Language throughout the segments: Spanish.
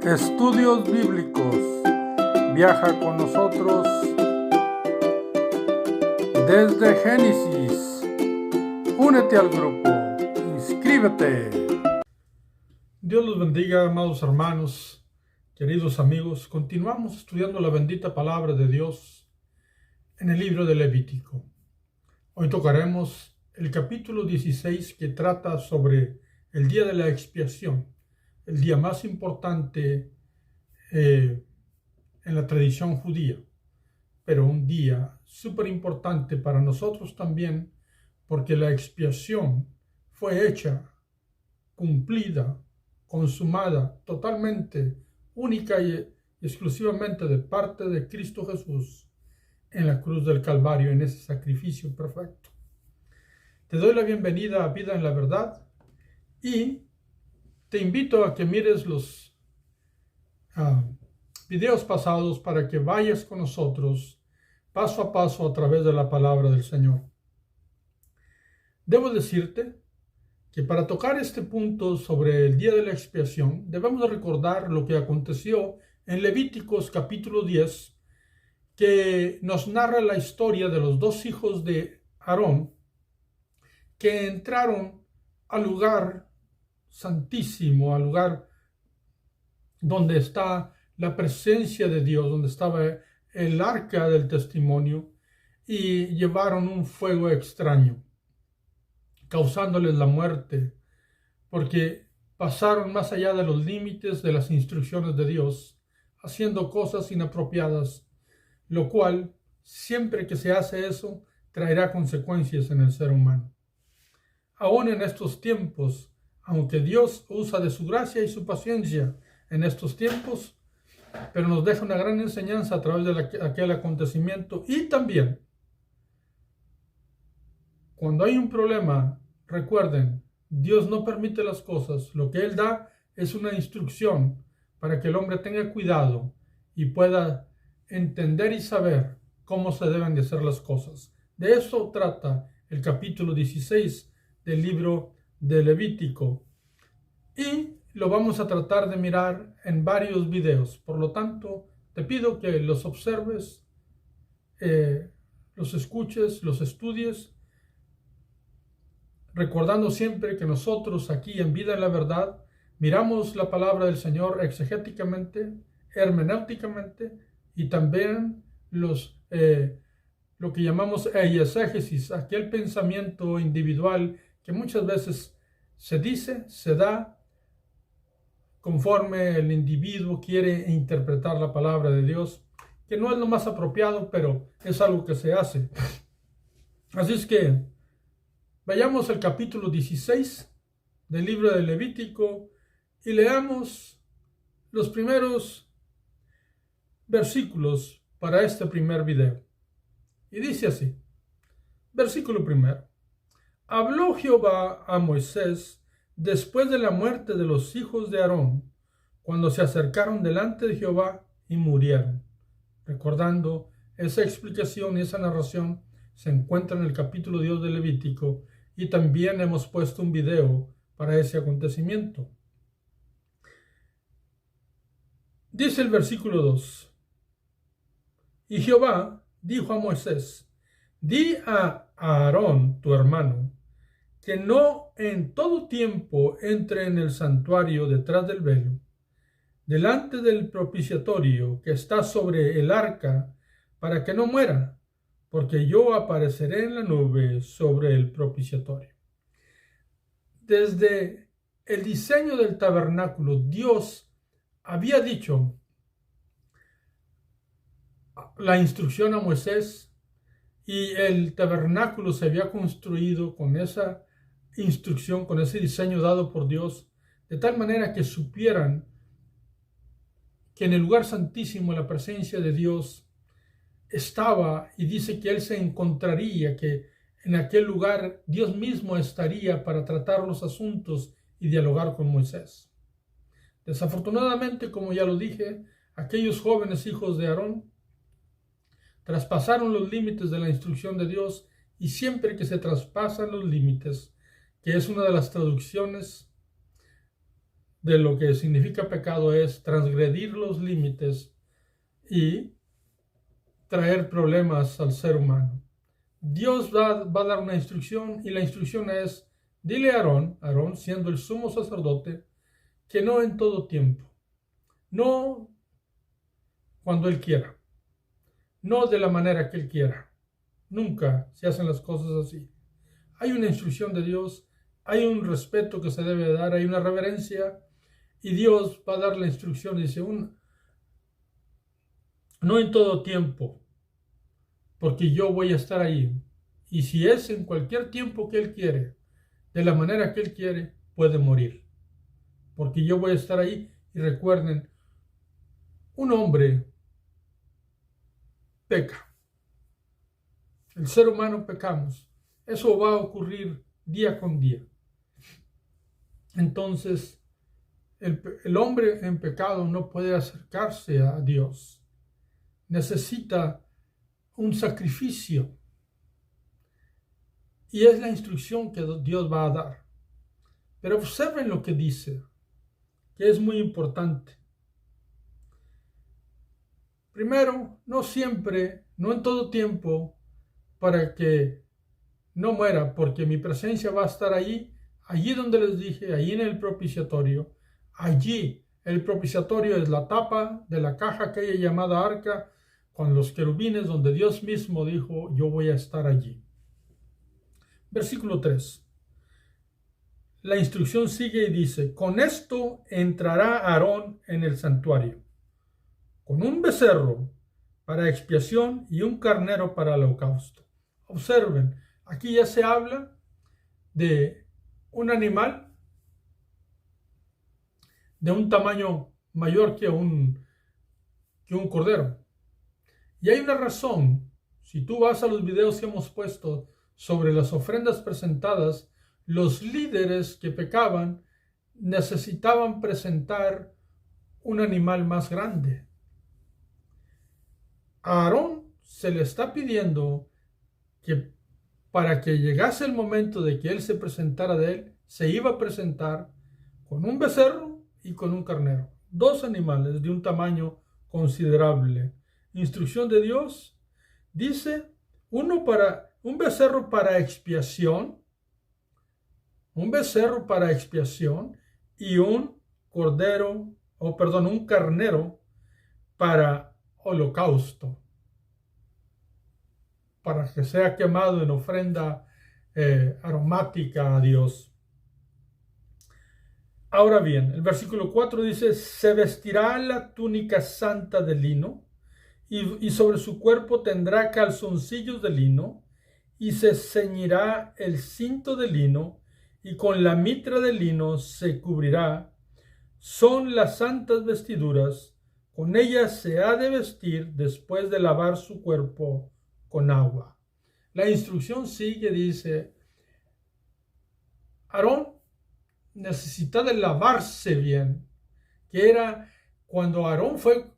Estudios Bíblicos. Viaja con nosotros desde Génesis. Únete al grupo. Inscríbete. Dios los bendiga, amados hermanos, queridos amigos. Continuamos estudiando la bendita palabra de Dios en el libro de Levítico. Hoy tocaremos el capítulo 16 que trata sobre el día de la expiación, el día más importante en la tradición judía, pero un día súper importante para nosotros también, porque la expiación fue hecha, cumplida, consumada, totalmente, única y exclusivamente de parte de Cristo Jesús en la cruz del Calvario, en ese sacrificio perfecto. Te doy la bienvenida a Vida en la Verdad y te invito a que mires los videos pasados para que vayas con nosotros paso a paso a través de la palabra del Señor. Debo decirte que para tocar este punto sobre el día de la expiación, debemos recordar lo que aconteció en Levíticos capítulo 10, que nos narra la historia de los dos hijos de Aarón que entraron al lugar santísimo, al lugar donde está la presencia de Dios, donde estaba el arca del testimonio, y llevaron un fuego extraño, causándoles la muerte, porque pasaron más allá de los límites de las instrucciones de Dios, haciendo cosas inapropiadas, lo cual, siempre que se hace eso, traerá consecuencias en el ser humano. Aún en estos tiempos, aunque Dios usa de su gracia y su paciencia en estos tiempos, pero nos deja una gran enseñanza a través de aquel acontecimiento. Y también, cuando hay un problema, recuerden, Dios no permite las cosas. Lo que Él da es una instrucción para que el hombre tenga cuidado y pueda entender y saber cómo se deben de hacer las cosas. De eso trata el capítulo 16 del libro de Levítico, y lo vamos a tratar de mirar en varios videos. Por lo tanto, te pido que los observes, los escuches, los estudies, recordando siempre que nosotros aquí en Vida en la Verdad miramos la palabra del Señor exegéticamente, hermenéuticamente, y también lo que llamamos exégesis, aquel pensamiento individual que muchas veces se dice, se da, conforme el individuo quiere interpretar la palabra de Dios, que no es lo más apropiado, pero es algo que se hace. Así es que vayamos al capítulo 16 del libro de Levítico y leamos los primeros versículos para este primer video. Y dice así, versículo primero. Habló Jehová a Moisés después de la muerte de los hijos de Aarón, cuando se acercaron delante de Jehová y murieron. Recordando, esa explicación y esa narración se encuentra en el capítulo 2 de Levítico, y también hemos puesto un video para ese acontecimiento. Dice el versículo 2. Y Jehová dijo a Moisés, di a Aarón, tu hermano, que no en todo tiempo entre en el santuario detrás del velo, delante del propiciatorio que está sobre el arca, para que no muera, porque yo apareceré en la nube sobre el propiciatorio. Desde el diseño del tabernáculo, Dios había dicho la instrucción a Moisés, y el tabernáculo se había construido con esa instrucción, con ese diseño dado por Dios, de tal manera que supieran que en el lugar santísimo la presencia de Dios estaba, y dice que Él se encontraría, que en aquel lugar Dios mismo estaría para tratar los asuntos y dialogar con Moisés. Desafortunadamente, como ya lo dije, aquellos jóvenes hijos de Aarón traspasaron los límites de la instrucción de Dios, y siempre que se traspasan los límites, que es una de las traducciones de lo que significa pecado es transgredir los límites y traer problemas al ser humano. Dios va a dar una instrucción y la instrucción es, dile a Aarón siendo el sumo sacerdote, que no en todo tiempo, no cuando él quiera, no de la manera que él quiera. Nunca se hacen las cosas así. Hay una instrucción de Dios, hay un respeto que se debe dar, hay una reverencia y Dios va a dar la instrucción y dice, no en todo tiempo, porque yo voy a estar ahí. Y si es en cualquier tiempo que Él quiere, de la manera que Él quiere, puede morir. Porque yo voy a estar ahí. Y recuerden, un hombre peca. El ser humano pecamos. Eso va a ocurrir día con día. Entonces, el hombre en pecado no puede acercarse a Dios. Necesita un sacrificio. Y es la instrucción que Dios va a dar. Pero observen lo que dice, que es muy importante. Primero, no siempre, no en todo tiempo, para que no muera, porque mi presencia va a estar allí donde les dije, allí en el propiciatorio. Allí, el propiciatorio es la tapa de la caja aquella llamada arca, con los querubines, donde Dios mismo dijo, yo voy a estar allí. Versículo 3. La instrucción sigue y dice, con esto entrará Aarón en el santuario, con un becerro para expiación y un carnero para el holocausto. Observen, aquí ya se habla de un animal de un tamaño mayor que un cordero. Y hay una razón. Si tú vas a los videos que hemos puesto sobre las ofrendas presentadas, los líderes que pecaban necesitaban presentar un animal más grande. A Aarón se le está pidiendo que para que llegase el momento de que él se presentara de él, se iba a presentar con un becerro y con un carnero. Dos animales de un tamaño considerable. Instrucción de Dios dice, un becerro para expiación, y un carnero para holocausto, para que sea quemado en ofrenda aromática a Dios. Ahora bien, el versículo 4 dice, se vestirá la túnica santa de lino y sobre su cuerpo tendrá calzoncillos de lino y se ceñirá el cinto de lino y con la mitra de lino se cubrirá. Son las santas vestiduras, con ellas se ha de vestir después de lavar su cuerpo con agua. La instrucción sigue, dice, Aarón necesita de lavarse bien, que era cuando Aarón fue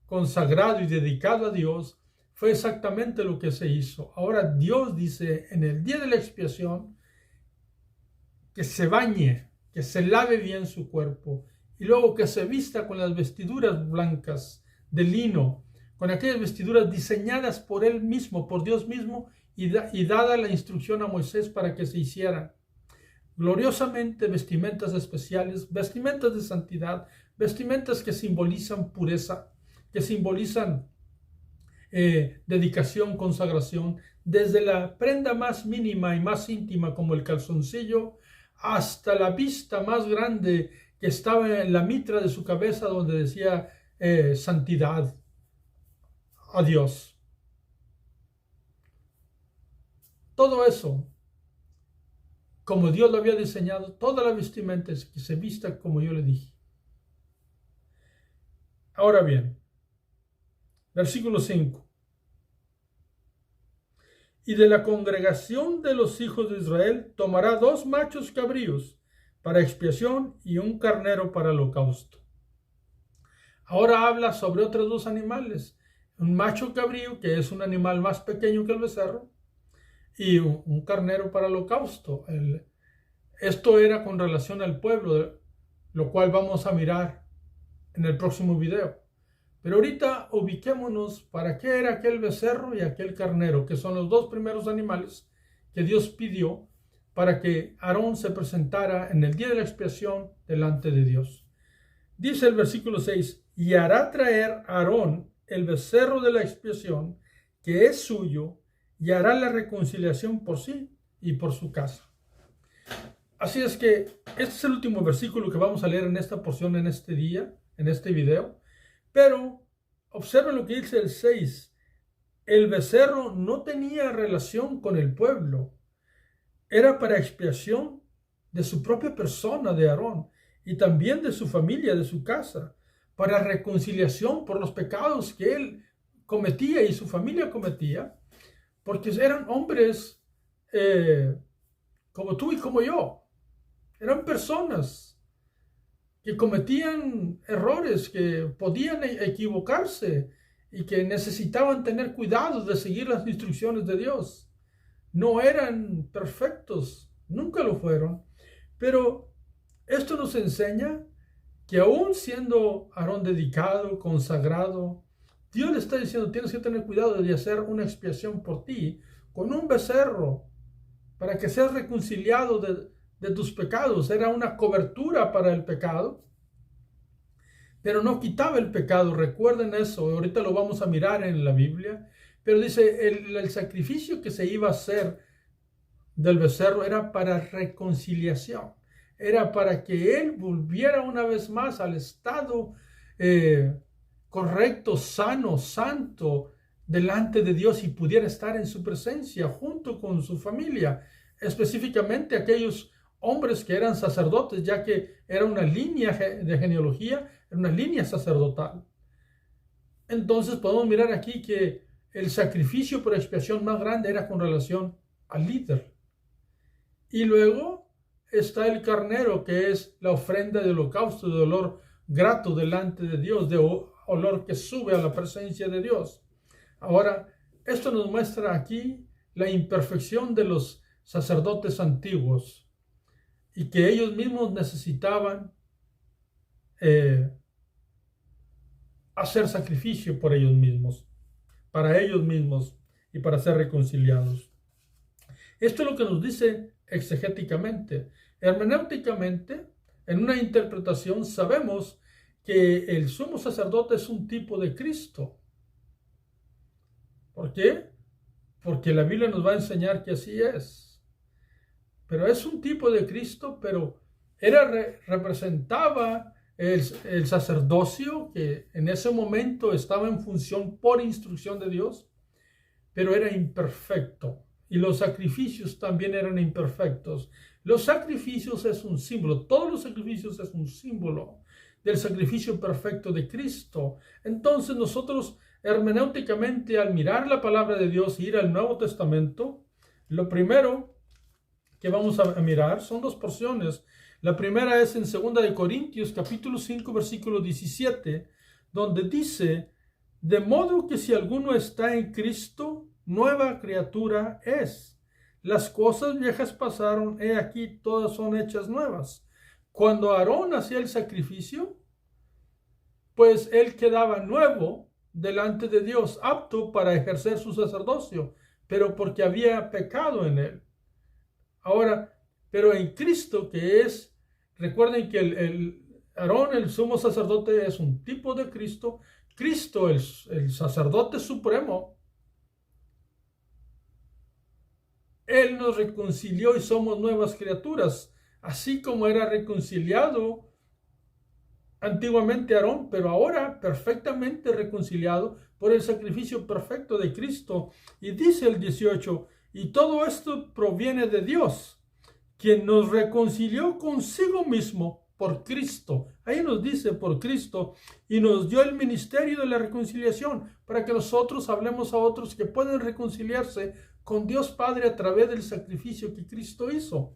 consagrado y dedicado a Dios, fue exactamente lo que se hizo. Ahora Dios dice en el día de la expiación que se bañe, que se lave bien su cuerpo y luego que se vista con las vestiduras blancas de lino, con aquellas vestiduras diseñadas por él mismo, por Dios mismo y dada la instrucción a Moisés para que se hicieran. Gloriosamente vestimentas especiales, vestimentas de santidad, vestimentas que simbolizan pureza, que simbolizan dedicación, consagración, desde la prenda más mínima y más íntima como el calzoncillo, hasta la vista más grande que estaba en la mitra de su cabeza donde decía santidad a Dios. Todo eso, como Dios lo había diseñado, toda la vestimenta es que se vista como yo le dije. Ahora bien, versículo 5. Y de la congregación de los hijos de Israel tomará 2 machos cabríos para expiación y un carnero para holocausto. Ahora habla sobre otros 2 animales. Un macho cabrío, que es un animal más pequeño que el becerro, y un carnero para holocausto. Esto era con relación al pueblo. lo cual vamos a mirar en el próximo video. Pero ahorita ubiquémonos para qué era aquel becerro y aquel carnero, que son los dos primeros animales que Dios pidió para que Aarón se presentara en el día de la expiación delante de Dios. Dice el versículo 6, y hará traer Aarón el becerro de la expiación, que es suyo, y hará la reconciliación por sí y por su casa. Así es que este es el último versículo que vamos a leer en esta porción, en este día, en este video. Pero observen lo que dice el 6. El becerro no tenía relación con el pueblo. Era para expiación de su propia persona, de Aarón, y también de su familia, de su casa, para reconciliación por los pecados que él cometía y su familia cometía, porque eran hombres como tú y como yo. Eran personas que cometían errores, que podían equivocarse y que necesitaban tener cuidado de seguir las instrucciones de Dios. No eran perfectos, nunca lo fueron, pero esto nos enseña que aún siendo Aarón dedicado, consagrado, Dios le está diciendo, tienes que tener cuidado de hacer una expiación por ti con un becerro para que seas reconciliado de tus pecados. Era una cobertura para el pecado, pero no quitaba el pecado. Recuerden eso, ahorita lo vamos a mirar en la Biblia. Pero dice, el sacrificio que se iba a hacer del becerro era para reconciliación. Era para que él volviera una vez más al estado correcto, sano, santo, delante de Dios y pudiera estar en su presencia junto con su familia. Específicamente aquellos hombres que eran sacerdotes, ya que era una línea de genealogía, era una línea sacerdotal. Entonces podemos mirar aquí que el sacrificio por expiación más grande era con relación al líder. Y luego está el carnero, que es la ofrenda de holocausto, de olor grato delante de Dios, de olor que sube a la presencia de Dios. Ahora, esto nos muestra aquí la imperfección de los sacerdotes antiguos y que ellos mismos necesitaban hacer sacrificio por ellos mismos, para ellos mismos y para ser reconciliados. Esto es lo que nos dice exegéticamente. Hermenéuticamente, en una interpretación, sabemos que el sumo sacerdote es un tipo de Cristo. ¿Por qué? Porque la Biblia nos va a enseñar que así es. Pero es un tipo de Cristo, pero representaba el sacerdocio que en ese momento estaba en función por instrucción de Dios, pero era imperfecto. Y los sacrificios también eran imperfectos. Los sacrificios es un símbolo, todos los sacrificios es un símbolo del sacrificio perfecto de Cristo. Entonces nosotros hermenéuticamente, al mirar la palabra de Dios y ir al Nuevo Testamento, lo primero que vamos a mirar son dos porciones. La primera es en 2 Corintios capítulo 5 versículo 17, donde dice, de modo que si alguno está en Cristo, nueva criatura es. Las cosas viejas pasaron, he aquí todas son hechas nuevas. Cuando Aarón hacía el sacrificio, pues él quedaba nuevo delante de Dios, apto para ejercer su sacerdocio, pero porque había pecado en él. Ahora, pero en Cristo, que es, recuerden que el Aarón, el sumo sacerdote, es un tipo de Cristo. Cristo, el sacerdote supremo, Él nos reconcilió y somos nuevas criaturas, así como era reconciliado antiguamente Aarón, pero ahora perfectamente reconciliado por el sacrificio perfecto de Cristo. Y dice el 18, y todo esto proviene de Dios, quien nos reconcilió consigo mismo por Cristo. Ahí nos dice por Cristo, y nos dio el ministerio de la reconciliación para que nosotros hablemos a otros que pueden reconciliarse con Dios Padre a través del sacrificio que Cristo hizo.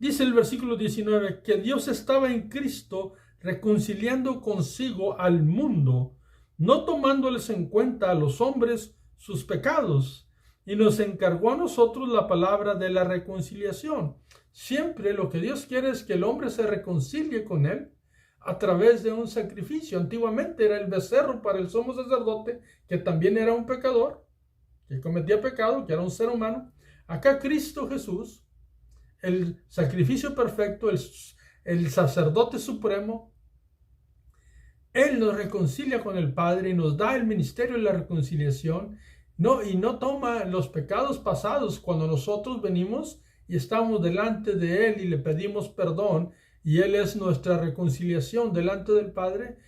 Dice el versículo 19 que Dios estaba en Cristo reconciliando consigo al mundo, no tomándoles en cuenta a los hombres sus pecados, y nos encargó a nosotros la palabra de la reconciliación. Siempre lo que Dios quiere es que el hombre se reconcilie con Él a través de un sacrificio. Antiguamente era el becerro para el sumo sacerdote, que también era un pecador, que cometía pecado, que era un ser humano. Acá Cristo Jesús, el sacrificio perfecto, el sacerdote supremo, Él nos reconcilia con el Padre y nos da el ministerio de la reconciliación. Y no toma los pecados pasados cuando nosotros venimos y estamos delante de Él y le pedimos perdón, y Él es nuestra reconciliación delante del Padre.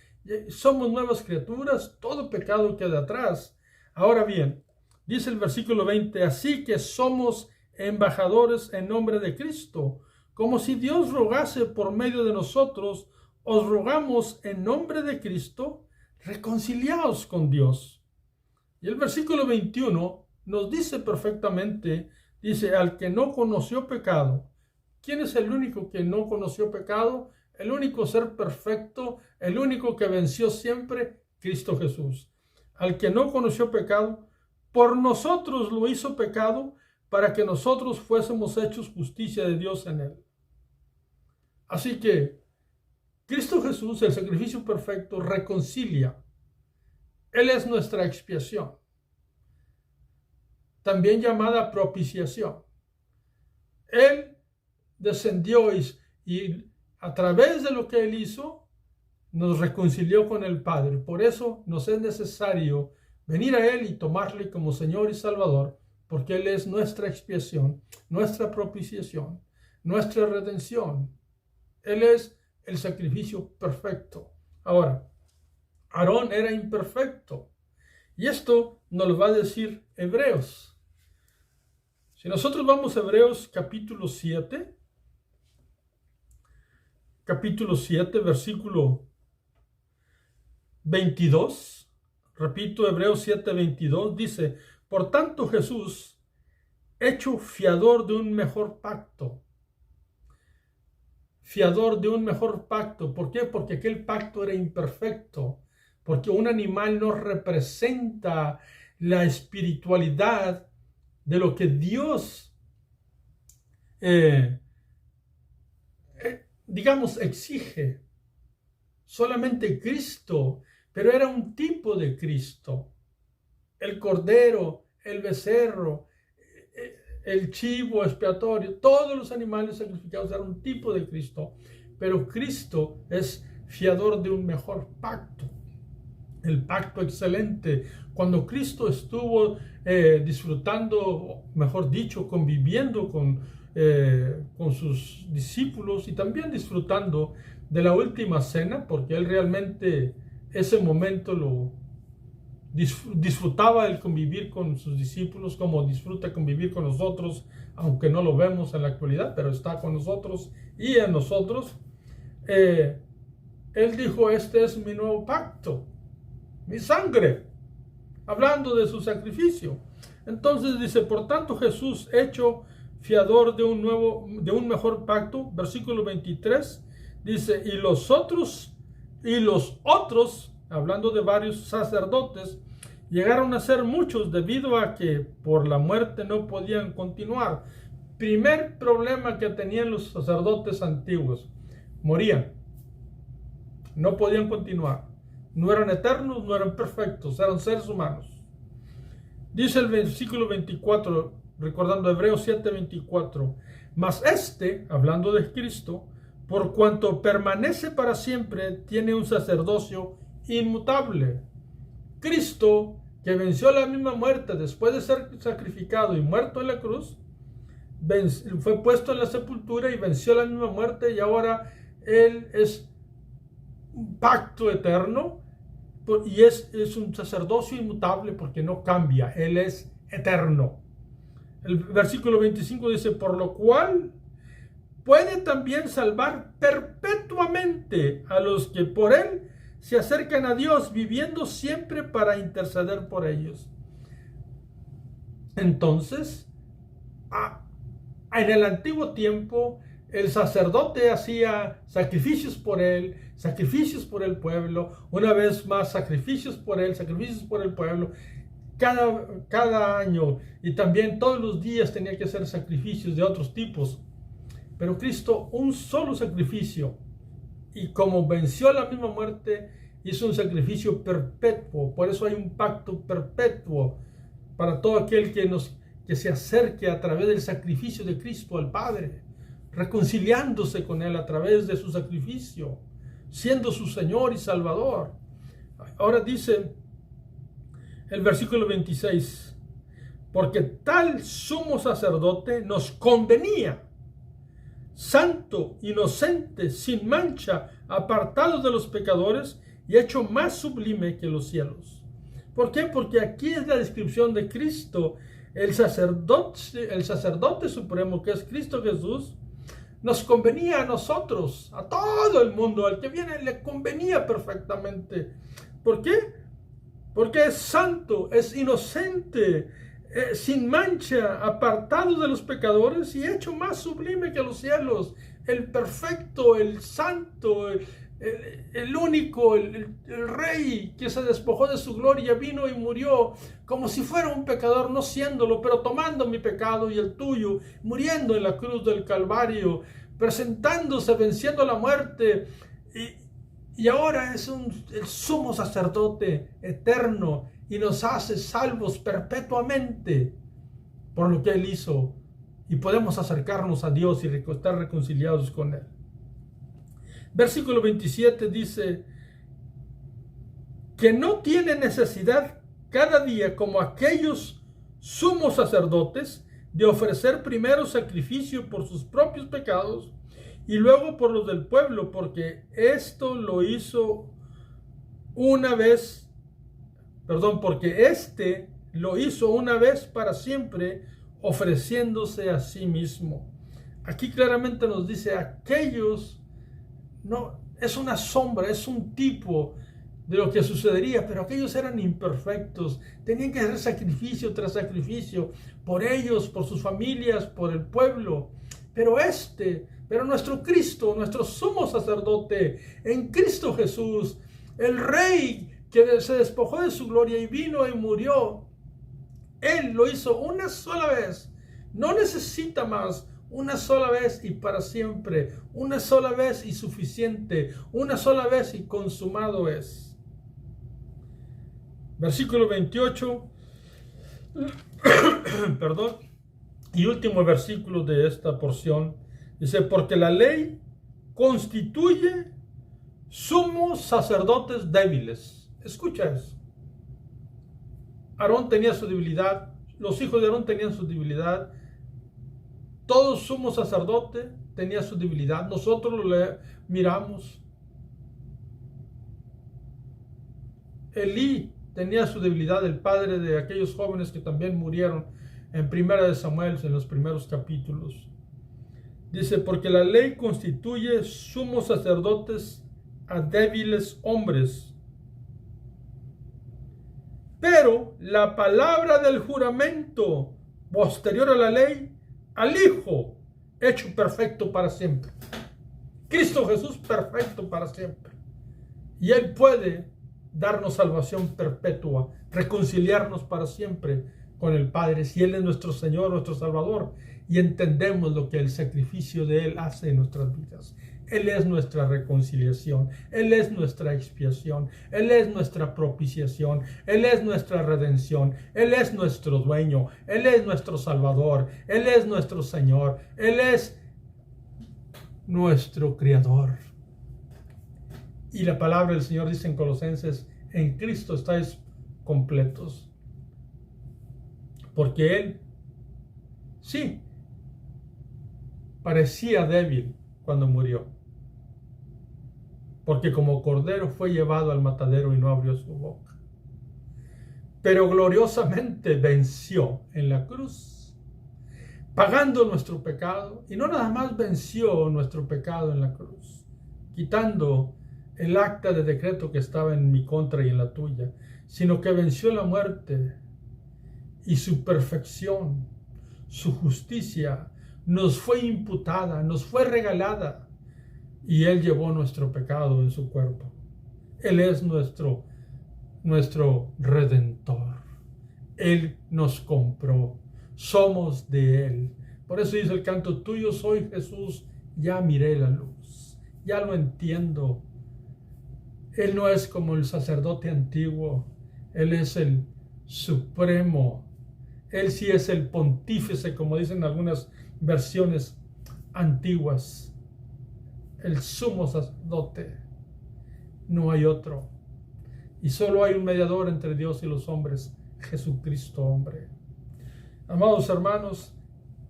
Somos nuevas criaturas, todo pecado queda atrás. Ahora bien, dice el versículo 20, así que somos embajadores en nombre de Cristo, como si Dios rogase por medio de nosotros. Os rogamos en nombre de Cristo, reconciliaos con Dios. Y el versículo 21 nos dice perfectamente, dice, al que no conoció pecado. ¿Quién es el único que no conoció pecado? El único ser perfecto, el único que venció siempre, Cristo Jesús. Al que no conoció pecado, por nosotros lo hizo pecado, para que nosotros fuésemos hechos justicia de Dios en él. Así que Cristo Jesús, el sacrificio perfecto, reconcilia. Él es nuestra expiación, también llamada propiciación. Él descendió y a través de lo que Él hizo, nos reconcilió con el Padre. Por eso nos es necesario venir a Él y tomarle como Señor y Salvador, porque Él es nuestra expiación, nuestra propiciación, nuestra redención. Él es el sacrificio perfecto. Ahora, Aarón era imperfecto, y esto nos lo va a decir Hebreos. Si nosotros vamos a Hebreos capítulo 7, versículo 22, repito, Hebreos 7, 22, dice, por tanto Jesús, hecho fiador de un mejor pacto. Fiador de un mejor pacto. ¿Por qué? Porque aquel pacto era imperfecto. Porque un animal no representa la espiritualidad de lo que Dios, digamos, exige. Solamente Cristo, pero era un tipo de Cristo. El cordero, el becerro, el chivo expiatorio, todos los animales sacrificados eran un tipo de Cristo. Pero Cristo es fiador de un mejor pacto. El pacto excelente. Cuando Cristo estuvo disfrutando, mejor dicho, conviviendo con sus discípulos y también disfrutando de la última cena, porque Él realmente ese momento lo disfrutaba el convivir con sus discípulos como disfruta convivir con nosotros, aunque no lo vemos en la actualidad, pero está con nosotros y en nosotros. Él dijo, este es mi nuevo pacto, mi sangre, hablando de su sacrificio. Entonces dice, por tanto Jesús, hecho fiador de un mejor pacto, versículo 23, dice, y los otros, hablando de varios sacerdotes, llegaron a ser muchos debido a que por la muerte no podían continuar. Primer problema que tenían los sacerdotes antiguos, morían, no podían continuar. No eran eternos, no eran perfectos, eran seres humanos. Dice el versículo 24, recordando Hebreos 7, 24, mas hablando de Cristo, por cuanto permanece para siempre, tiene un sacerdocio inmutable. Cristo, que venció la misma muerte después de ser sacrificado y muerto en la cruz, fue puesto en la sepultura y venció la misma muerte, y ahora Él es un pacto eterno y es un sacerdocio inmutable porque no cambia, Él es eterno. El versículo 25 dice, por lo cual puede también salvar perpetuamente a los que por Él se acercan a Dios, viviendo siempre para interceder por ellos. Entonces, en el antiguo tiempo, el sacerdote hacía sacrificios por él, sacrificios por el pueblo, una vez más sacrificios por él, sacrificios por el pueblo, cada año, y también todos los días tenía que hacer sacrificios de otros tipos. Pero Cristo, un solo sacrificio, y como venció la misma muerte, hizo un sacrificio perpetuo. Por eso hay un pacto perpetuo para todo aquel que se acerque a través del sacrificio de Cristo al Padre, reconciliándose con Él a través de su sacrificio, siendo su Señor y Salvador. Ahora dice el versículo 26, porque tal sumo sacerdote nos convenía, santo, inocente, sin mancha, apartado de los pecadores y hecho más sublime que los cielos. ¿Por qué? Porque aquí es la descripción de Cristo, el sacerdote supremo, que es Cristo Jesús. Nos convenía a nosotros, a todo el mundo, al que viene le convenía perfectamente. ¿Por qué? Porque es santo, es inocente, sin mancha, apartado de los pecadores y hecho más sublime que los cielos. El perfecto, el santo, el único, el rey que se despojó de su gloria, vino y murió como si fuera un pecador, no siéndolo, pero tomando mi pecado y el tuyo, muriendo en la cruz del Calvario, presentándose, venciendo la muerte, y ahora es el sumo sacerdote eterno y nos hace salvos perpetuamente por lo que Él hizo, y podemos acercarnos a Dios y estar reconciliados con Él. Versículo 27 dice que no tiene necesidad cada día, como aquellos sumos sacerdotes, de ofrecer primero sacrificio por sus propios pecados y luego por los del pueblo, porque esto lo hizo una vez, porque éste lo hizo una vez para siempre, ofreciéndose a sí mismo. Aquí claramente nos dice aquellos. No, es una sombra, es un tipo de lo que sucedería, pero aquellos eran imperfectos, tenían que hacer sacrificio tras sacrificio por ellos, por sus familias, por el pueblo. Pero nuestro Cristo, nuestro sumo sacerdote, en Cristo Jesús, el Rey que se despojó de su gloria y vino y murió, Él lo hizo una sola vez, no necesita más. Una sola vez y para siempre, una sola vez y suficiente, una sola vez y consumado es. Versículo 28, y último versículo de esta porción, dice, porque la ley constituye sumos sacerdotes débiles. Escucha eso. Aarón tenía su debilidad, los hijos de Aarón tenían su debilidad. Todo sumo sacerdote tenía su debilidad. Nosotros lo miramos. Elí tenía su debilidad, el padre de aquellos jóvenes que también murieron en Primera de Samuel, en los primeros capítulos. Dice, porque la ley constituye sumos sacerdotes a débiles hombres. Pero la palabra del juramento posterior a la ley, al Hijo, hecho perfecto para siempre. Cristo Jesús perfecto para siempre. Y Él puede darnos salvación perpetua, reconciliarnos para siempre con el Padre, si Él es nuestro Señor, nuestro Salvador, y entendemos lo que el sacrificio de Él hace en nuestras vidas. Él es nuestra reconciliación, Él es nuestra expiación, Él es nuestra propiciación, Él es nuestra redención, Él es nuestro dueño, Él es nuestro Salvador, Él es nuestro Señor, Él es nuestro Creador. Y la palabra del Señor dice en Colosenses, en Cristo estáis completos. Porque Él, sí, parecía débil cuando murió. Porque como cordero fue llevado al matadero y no abrió su boca. Pero gloriosamente venció en la cruz, pagando nuestro pecado. Y no nada más venció nuestro pecado en la cruz, quitando el acta de decreto que estaba en mi contra y en la tuya, sino que venció la muerte, y su perfección, su justicia nos fue imputada, nos fue regalada. Y Él llevó nuestro pecado en su cuerpo. Él es nuestro Redentor. Él nos compró, somos de Él. Por eso dice el canto, tuyo soy Jesús, ya miré la luz, ya lo entiendo. Él no es como el sacerdote antiguo, Él es el supremo. Él sí es el pontífice, como dicen algunas versiones antiguas. El sumo sacerdote. No hay otro. Y solo hay un mediador entre Dios y los hombres, Jesucristo hombre. Amados hermanos,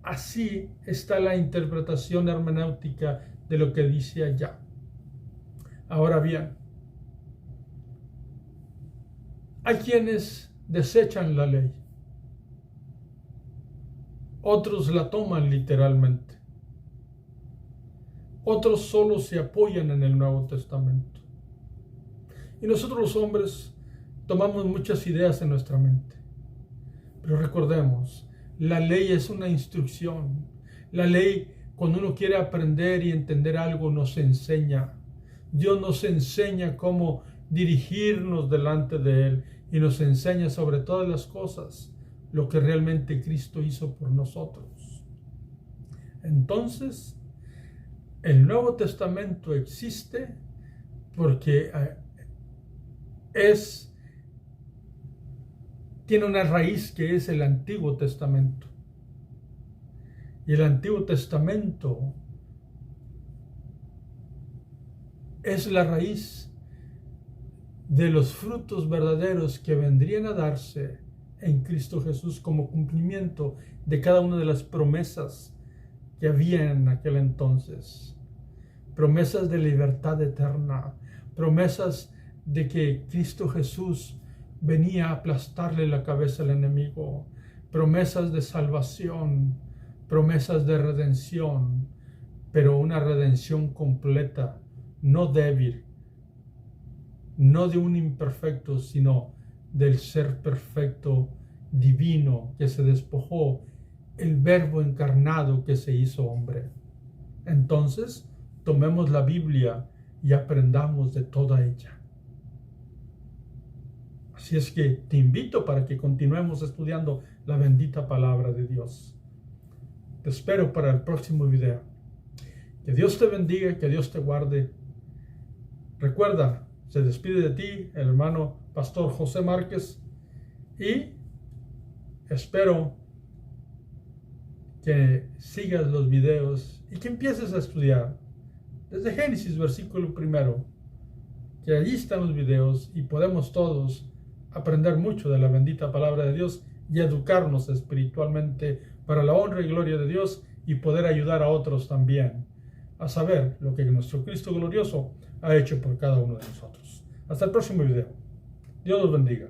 así está la interpretación hermenéutica de lo que dice allá. Ahora bien, hay quienes desechan la ley. Otros la toman literalmente. Otros solo se apoyan en el Nuevo Testamento. Y nosotros los hombres tomamos muchas ideas en nuestra mente. Pero recordemos, la ley es una instrucción. La ley, cuando uno quiere aprender y entender algo, nos enseña. Dios nos enseña cómo dirigirnos delante de Él y nos enseña sobre todas las cosas lo que realmente Cristo hizo por nosotros. Entonces, el Nuevo Testamento existe porque tiene una raíz que es el Antiguo Testamento. Y el Antiguo Testamento es la raíz de los frutos verdaderos que vendrían a darse en Cristo Jesús como cumplimiento de cada una de las promesas que había en aquel entonces. Promesas de libertad eterna, promesas de que Cristo Jesús venía a aplastarle la cabeza al enemigo, promesas de salvación, promesas de redención, pero una redención completa, no débil, no de un imperfecto, sino del ser perfecto divino que se despojó, el Verbo encarnado que se hizo hombre. Entonces, tomemos la Biblia y aprendamos de toda ella. Así es que te invito para que continuemos estudiando la bendita palabra de Dios. Te espero para el próximo video. Que Dios te bendiga, que Dios te guarde. Recuerda, se despide de ti el hermano Pastor José Márquez y espero que sigas los videos y que empieces a estudiar desde Génesis versículo 1, que allí están los videos y podemos todos aprender mucho de la bendita palabra de Dios y educarnos espiritualmente para la honra y gloria de Dios y poder ayudar a otros también a saber lo que nuestro Cristo glorioso ha hecho por cada uno de nosotros. Hasta el próximo video. Dios los bendiga.